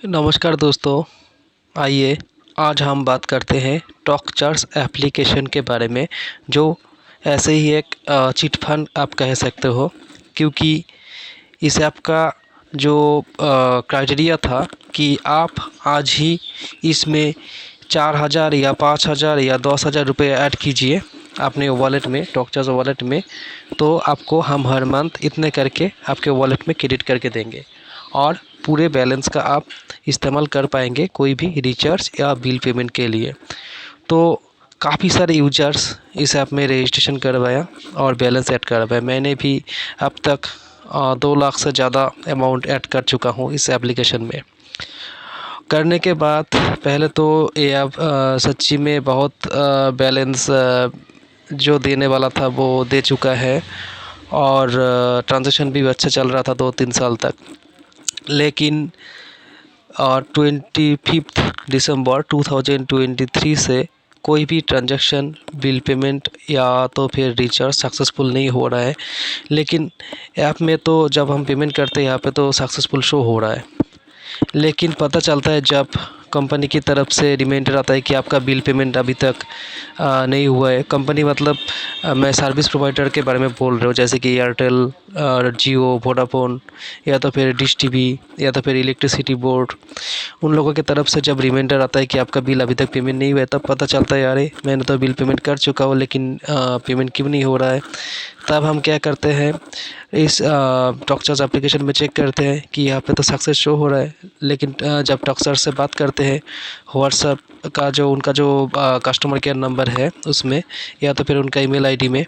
नमस्कार दोस्तों। आइए आज हम बात करते हैं टॉकचर्स एप्लीकेशन के बारे में, जो ऐसे ही एक चिट फंड आप कह सकते हो, क्योंकि इस ऐप का जो क्राइटेरिया था कि आप आज ही इसमें 4,000 या 5,000 या 10,000 रुपये ऐड कीजिए अपने वॉलेट में, टॉकचर्स वॉलेट में, तो आपको हम हर मंथ इतने करके आपके वॉलेट में क्रेडिट करके देंगे और पूरे बैलेंस का आप इस्तेमाल कर पाएंगे कोई भी रिचार्ज या बिल पेमेंट के लिए। तो काफ़ी सारे यूजर्स इस ऐप में रजिस्ट्रेशन करवाया और बैलेंस ऐड करवाया। मैंने भी अब तक 2 लाख से ज़्यादा अमाउंट ऐड कर चुका हूँ इस एप्लीकेशन में। करने के बाद पहले तो ये ऐप सच्ची में बहुत बैलेंस जो देने वाला था वो दे चुका है और ट्रांजैक्शन भी अच्छा चल रहा था 2-3 साल तक। लेकिन 25 दिसंबर 2023 से कोई भी ट्रांजैक्शन, बिल पेमेंट या तो फिर रिचार्ज सक्सेसफुल नहीं हो रहा है। लेकिन ऐप में तो जब हम पेमेंट करते हैं यहाँ पे तो सक्सेसफुल शो हो रहा है, लेकिन पता चलता है जब कंपनी की तरफ से रिमाइंडर आता है कि आपका बिल पेमेंट अभी तक नहीं हुआ है। कंपनी मतलब मैं सर्विस प्रोवाइडर के बारे में बोल रहा हूँ, जैसे कि एयरटेल, जियो, वोडाफोन या तो फिर डिश टीवी या तो फिर इलेक्ट्रिसिटी बोर्ड। उन लोगों की तरफ से जब रिमाइंडर आता है कि आपका बिल अभी तक पेमेंट नहीं हुआ है, तब पता चलता है अरे मैंने तो बिल पेमेंट कर चुका हूँ लेकिन पेमेंट क्यों नहीं हो रहा है। तब हम क्या करते हैं, इस टॉकचर्स एप्लीकेशन में चेक करते हैं कि यहाँ पे तो सक्सेस शो हो रहा है। लेकिन जब टॉकचर्स से बात करते हैं व्हाट्सएप का जो उनका जो कस्टमर केयर नंबर है उसमें या तो फिर उनका ईमेल आईडी में,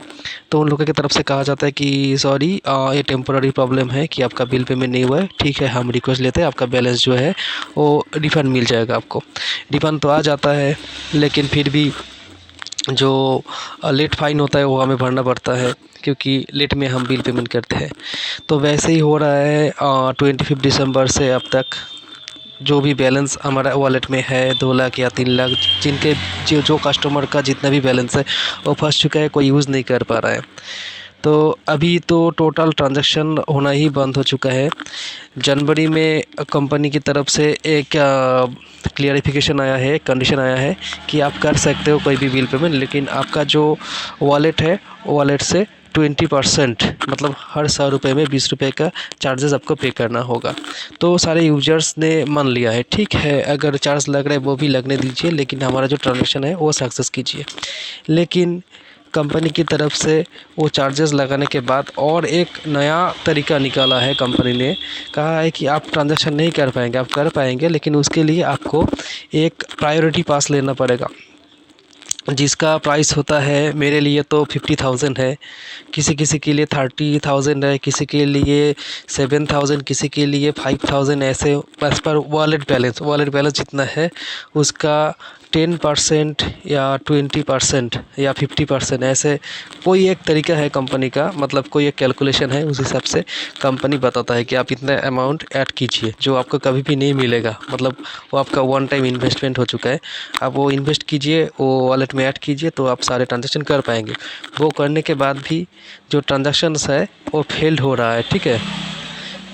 तो उन लोगों की तरफ से कहा जाता है कि सॉरी ये टेम्पोररी प्रॉब्लम है कि आपका बिल पेमेंट नहीं हुआ है, ठीक है हम रिक्वेस्ट लेते हैं, आपका बैलेंस जो है वो रिफ़ंड मिल जाएगा आपको। रिफ़ंड तो आ जाता है लेकिन फिर भी जो लेट फ़ाइन होता है वो हमें भरना पड़ता है, क्योंकि लेट में हम बिल पेमेंट करते हैं। तो वैसे ही हो रहा है 25 दिसंबर से अब तक जो भी बैलेंस हमारा वॉलेट में है 2 लाख या 3 लाख, जिनके जो कस्टमर का जितना भी बैलेंस है वो फंस चुका है, कोई यूज़ नहीं कर पा रहा है। तो अभी तो टोटल ट्रांजैक्शन होना ही बंद हो चुका है। जनवरी में कंपनी की तरफ से एक क्लियरिफिकेशन आया है, कंडीशन आया है कि आप कर सकते हो कोई भी बिल पेमेंट, लेकिन आपका जो वॉलेट है वॉलेट से 20% मतलब हर 100 रुपये में 20 रुपये का चार्जेस आपको पे करना होगा। तो सारे यूजर्स ने मान लिया है, ठीक है अगर चार्ज लग रहा है वो भी लगने दीजिए, लेकिन हमारा जो ट्रांजैक्शन है वो सक्सेस कीजिए। लेकिन कंपनी की तरफ से वो चार्जेस लगाने के बाद और एक नया तरीका निकाला है। कंपनी ने कहा है कि आप ट्रांजैक्शन नहीं कर पाएंगे, आप कर पाएंगे लेकिन उसके लिए आपको एक प्रायोरिटी पास लेना पड़ेगा, जिसका प्राइस होता है, मेरे लिए तो 50,000 है, किसी किसी के लिए 30,000 है, किसी के लिए 7,000, किसी के लिए 5,000, ऐसे एज़ पर वॉलेट बैलेंस जितना है उसका 10% या 20% या 50%, ऐसे कोई एक तरीका है कंपनी का, मतलब कोई एक कैलकुलेशन है, उस हिसाब से कंपनी बताता है कि आप इतना अमाउंट ऐड कीजिए जो आपको कभी भी नहीं मिलेगा। मतलब वो आपका वन टाइम इन्वेस्टमेंट हो चुका है, आप वो इन्वेस्ट कीजिए, वो वॉलेट में ऐड कीजिए तो आप सारे ट्रांजैक्शन कर पाएंगे। वो करने के बाद भी जो ट्रांजैक्शंस है वो फेल्ड हो रहा है, ठीक है।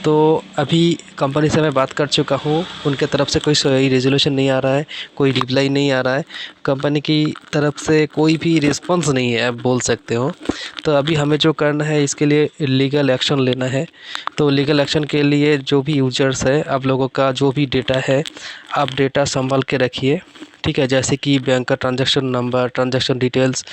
तो अभी कंपनी से मैं बात कर चुका हूँ, उनके तरफ से कोई सही रेजोल्यूशन नहीं आ रहा है, कोई रिप्लाई नहीं आ रहा है, कंपनी की तरफ से कोई भी रिस्पॉन्स नहीं है, आप बोल सकते हो। तो अभी हमें जो करना है इसके लिए लीगल एक्शन लेना है। तो लीगल एक्शन के लिए जो भी यूजर्स है, आप लोगों का जो भी डेटा है आप डेटा संभाल के रखिए, ठीक है। जैसे कि बैंक का ट्रांजैक्शन नंबर, ट्रांजैक्शन डिटेल्स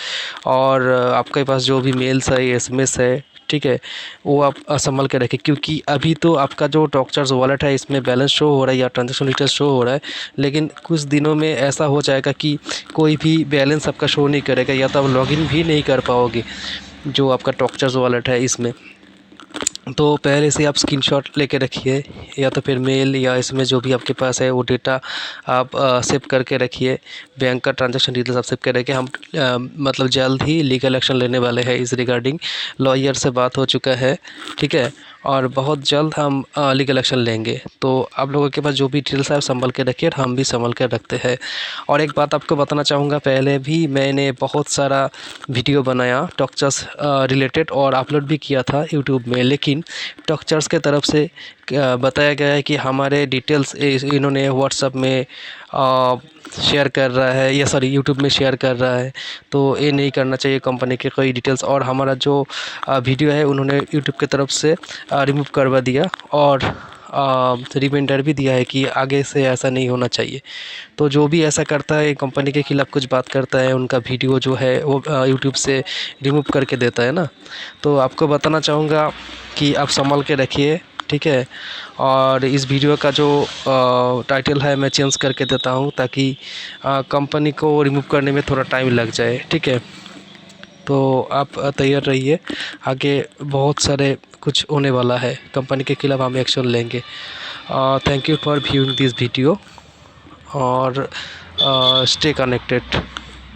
और आपके पास जो भी मेल्स है, एसएमएस है, ठीक है, वो आप संभाल के रखें। क्योंकि अभी तो आपका जो टॉकचर्स वॉलेट है इसमें बैलेंस शो हो रहा है या ट्रांजैक्शन डिटेल्स शो हो रहा है, लेकिन कुछ दिनों में ऐसा हो जाएगा कि कोई भी बैलेंस आपका शो नहीं करेगा या तो आप लॉगिन भी नहीं कर पाओगे जो आपका टॉकचर्स वॉलेट है इसमें। तो पहले से आप स्क्रीनशॉट लेके रखिए या तो फिर मेल या इसमें जो भी आपके पास है वो डेटा आप सेव करके रखिए, बैंक का ट्रांजैक्शन डिटेल्स आप सेव कर रखिए। हम मतलब जल्द ही लीगल एक्शन लेने वाले हैं इस रिगार्डिंग, लॉयर से बात हो चुका है, ठीक है, और बहुत जल्द हम लीगल एक्शन लेंगे। तो आप लोगों के पास जो भी डिटेल्स है संभल के रखिए और हम भी संभल कर रखते हैं। और एक बात आपको बताना चाहूँगा, पहले भी मैंने बहुत सारा वीडियो बनाया टॉकचर्स रिलेटेड और अपलोड भी किया था यूट्यूब में, लेकिन टॉकचर्स के तरफ से बताया गया है कि हमारे डिटेल्स इन्होंने व्हाट्सएप में शेयर कर रहा है, या सॉरी यूट्यूब में शेयर कर रहा है। तो ये नहीं करना चाहिए कंपनी के कोई डिटेल्स, और हमारा जो वीडियो है उन्होंने यूट्यूब की तरफ से रिमूव करवा दिया, और रिमाइंडर भी दिया है कि आगे से ऐसा नहीं होना चाहिए। तो जो भी ऐसा करता है, कंपनी के खिलाफ़ कुछ बात करता है, उनका वीडियो जो है वो यूट्यूब से रिमूव करके देता है ना। तो आपको बताना चाहूँगा कि आप संभाल के रखिए, ठीक है। और इस वीडियो का जो टाइटल है मैं चेंज करके देता हूँ, ताकि कंपनी को रिमूव करने में थोड़ा टाइम लग जाए, ठीक है। तो आप तैयार रहिए, आगे बहुत सारे कुछ होने वाला है, कंपनी के खिलाफ़ हम एक्शन लेंगे। Thank you for viewing this video, और स्टे कनेक्टेड।